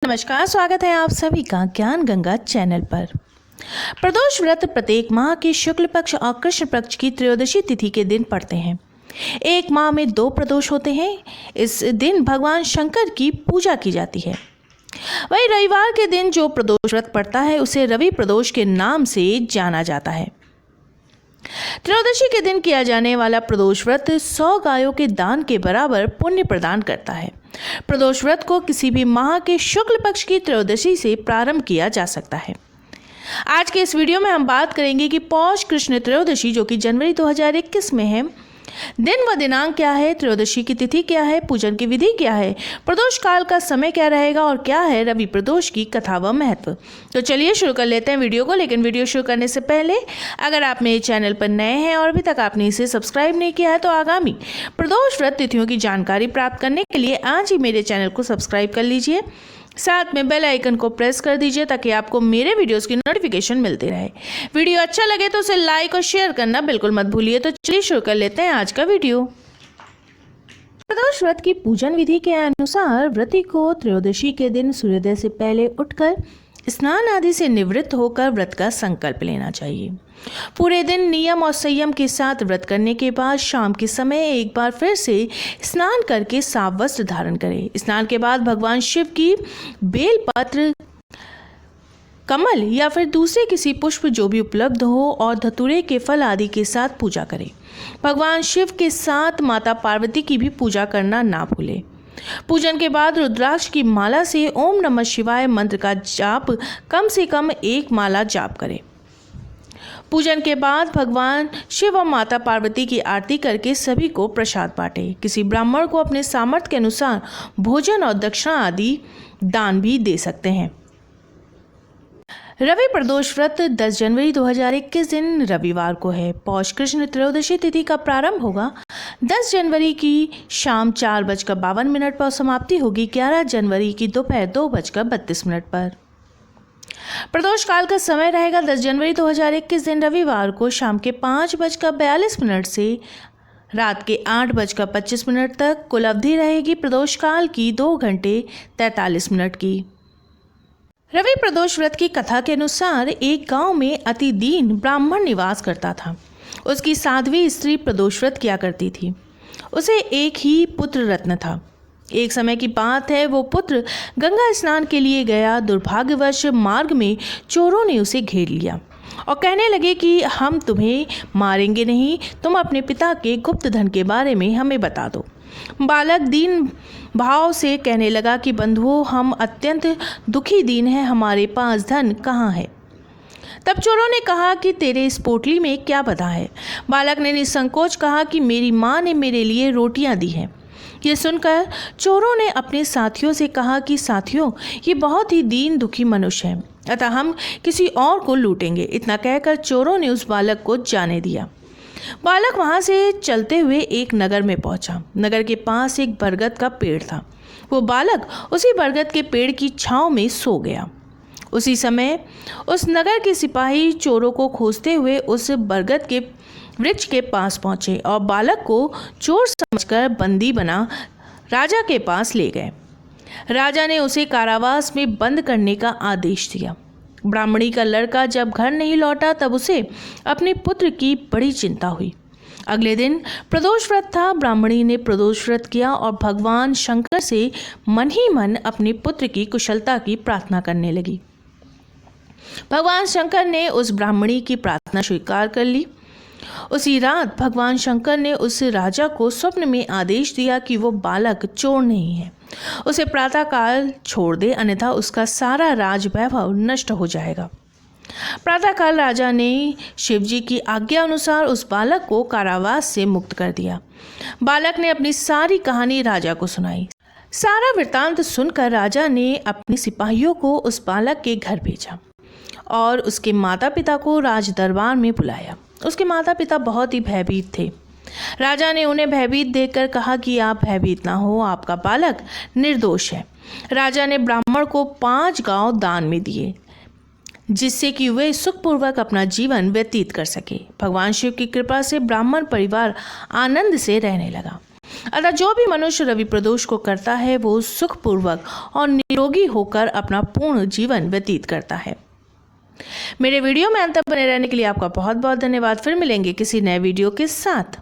नमस्कार, स्वागत है आप सभी का ज्ञान गंगा चैनल पर। प्रदोष व्रत प्रत्येक माह के शुक्ल पक्ष और कृष्ण पक्ष की त्रयोदशी तिथि के दिन पड़ते हैं। एक माह में 2 प्रदोष होते हैं। इस दिन भगवान शंकर की पूजा की जाती है। वही रविवार के दिन जो प्रदोष व्रत पड़ता है उसे रवि प्रदोष के नाम से जाना जाता है। त्रयोदशी के दिन किया जाने वाला प्रदोष व्रत 100 गायों के दान के बराबर पुण्य प्रदान करता है। प्रदोष व्रत को किसी भी माह के शुक्ल पक्ष की त्रयोदशी से प्रारंभ किया जा सकता है। आज के इस वीडियो में हम बात करेंगे कि पौष कृष्ण त्रयोदशी जो कि जनवरी 2021 में है, दिन व दिनांक क्या है, त्रयोदशी की तिथि क्या है, पूजन की विधि क्या है, प्रदोष काल का समय क्या रहेगा और क्या है रवि प्रदोष की कथा व महत्व। तो चलिए शुरू कर लेते हैं वीडियो को। लेकिन वीडियो शुरू करने से पहले अगर आप मेरे चैनल पर नए हैं और अभी तक आपने इसे सब्सक्राइब नहीं किया है तो आगामी प्रदोष व्रत तिथियों की जानकारी प्राप्त करने के लिए आज ही मेरे चैनल को सब्सक्राइब कर लीजिए। साथ में बेल आइकन को प्रेस कर दीजिए ताकि आपको मेरे वीडियोस की नोटिफिकेशन मिलती रहे। वीडियो अच्छा लगे तो उसे लाइक और शेयर करना बिल्कुल मत भूलिए। तो चलिए शुरू कर लेते हैं आज का वीडियो। प्रदोष व्रत की पूजन विधि के अनुसार व्रती को त्रयोदशी के दिन सूर्योदय से पहले उठकर स्नान आदि से निवृत्त होकर व्रत का संकल्प लेना चाहिए। पूरे दिन नियम और संयम के साथ व्रत करने के बाद शाम के समय एक बार फिर से स्नान करके साफ वस्त्र धारण करें। स्नान के बाद भगवान शिव की बेलपत्र, कमल या फिर दूसरे किसी पुष्प जो भी उपलब्ध हो और धतूरे के फल आदि के साथ पूजा करें। भगवान शिव के साथ माता पार्वती की भी पूजा करना ना भूलें। पूजन के बाद रुद्राक्ष की माला से ओम नमः शिवाय मंत्र का जाप कम से कम 1 माला जाप करें। पूजन के बाद भगवान शिव और माता पार्वती की आरती करके सभी को प्रसाद बांटें। किसी ब्राह्मण को अपने सामर्थ्य के अनुसार भोजन और दक्षिणा आदि दान भी दे सकते हैं। रवि प्रदोष व्रत 10 जनवरी 2021 दिन रविवार को है। पौष कृष्ण त्रयोदशी तिथि का प्रारंभ होगा 10 जनवरी की शाम 4:52 पर, समाप्ति होगी 11 जनवरी की दोपहर 2:32 पर। प्रदोष काल का समय रहेगा 10 जनवरी 2021 दिन रविवार को शाम के 5:42 से रात के 8:25 तक। कुल अवधि रहेगी प्रदोष काल की 2 घंटे 43 मिनट की। रवि प्रदोष व्रत की कथा के अनुसार एक गांव में अति दीन ब्राह्मण निवास करता था। उसकी साध्वी स्त्री प्रदोष व्रत किया करती थी। उसे एक ही पुत्र रत्न था। एक समय की बात है, वो पुत्र गंगा स्नान के लिए गया। दुर्भाग्यवश मार्ग में चोरों ने उसे घेर लिया और कहने लगे कि हम तुम्हें मारेंगे नहीं, तुम अपने पिता के गुप्त धन के बारे में हमें बता दो। बालक दीन भाव से कहने लगा कि बंधुओं, हम अत्यंत दुखी दीन हैं, हमारे पास धन कहाँ है। तब चोरों ने कहा कि तेरे इस पोटली में क्या बधा है। बालक ने निसंकोच कहा कि मेरी माँ ने मेरे लिए रोटियां दी हैं। ये सुनकर चोरों ने अपने साथियों से कहा कि साथियों, ये बहुत ही दीन दुखी मनुष्य है, अतः हम किसी और को लूटेंगे। इतना कहकर चोरों ने उस बालक को जाने दिया। बालक वहां से चलते हुए एक नगर में पहुंचा। नगर के पास एक बरगद का पेड़ था। वो बालक उसी बरगद के पेड़ की छांव में सो गया। उसी समय उस नगर के सिपाही चोरों को खोजते हुए उस बरगद के वृक्ष के पास पहुंचे और बालक को चोर समझकर बंदी बना राजा के पास ले गए। राजा ने उसे कारावास में बंद करने का आदेश दिया। ब्राह्मणी का लड़का जब घर नहीं लौटा तब उसे अपने पुत्र की बड़ी चिंता हुई। अगले दिन प्रदोष व्रत था। ब्राह्मणी ने प्रदोष व्रत किया और भगवान शंकर से मन ही मन अपने पुत्र की कुशलता की प्रार्थना करने लगी। भगवान शंकर ने उस ब्राह्मणी की प्रार्थना स्वीकार कर ली। उसी रात भगवान शंकर ने उस राजा को स्वप्न में आदेश दिया कि वो बालक चोर नहीं है, उसे प्रातःकाल छोड़ दे, अन्यथा उसका सारा राज वैभव नष्ट हो जाएगा। प्रातःकाल राजा ने शिवजी की आज्ञा अनुसार उस बालक को कारावास से मुक्त कर दिया। बालक ने अपनी सारी कहानी राजा को सुनाई। सारा वृत्तांत सुनकर राजा ने अपने सिपाहियों को उस बालक के घर भेजा और उसके माता पिता को राज दरबार में बुलाया। उसके माता पिता बहुत ही भयभीत थे। राजा ने उन्हें भयभीत देखकर कहा कि आप भयभीत ना हो, आपका बालक निर्दोष है। राजा ने ब्राह्मण को 5 गांव दान में दिए जिससे कि वे सुखपूर्वक अपना जीवन व्यतीत कर सके। भगवान शिव की कृपा से ब्राह्मण परिवार आनंद से रहने लगा। अतः जो भी मनुष्य रवि प्रदोष को करता है वो सुखपूर्वक और निरोगी होकर अपना पूर्ण जीवन व्यतीत करता है। मेरे वीडियो में अंत तक बने रहने के लिए आपका बहुत बहुत धन्यवाद। फिर मिलेंगे किसी नए वीडियो के साथ।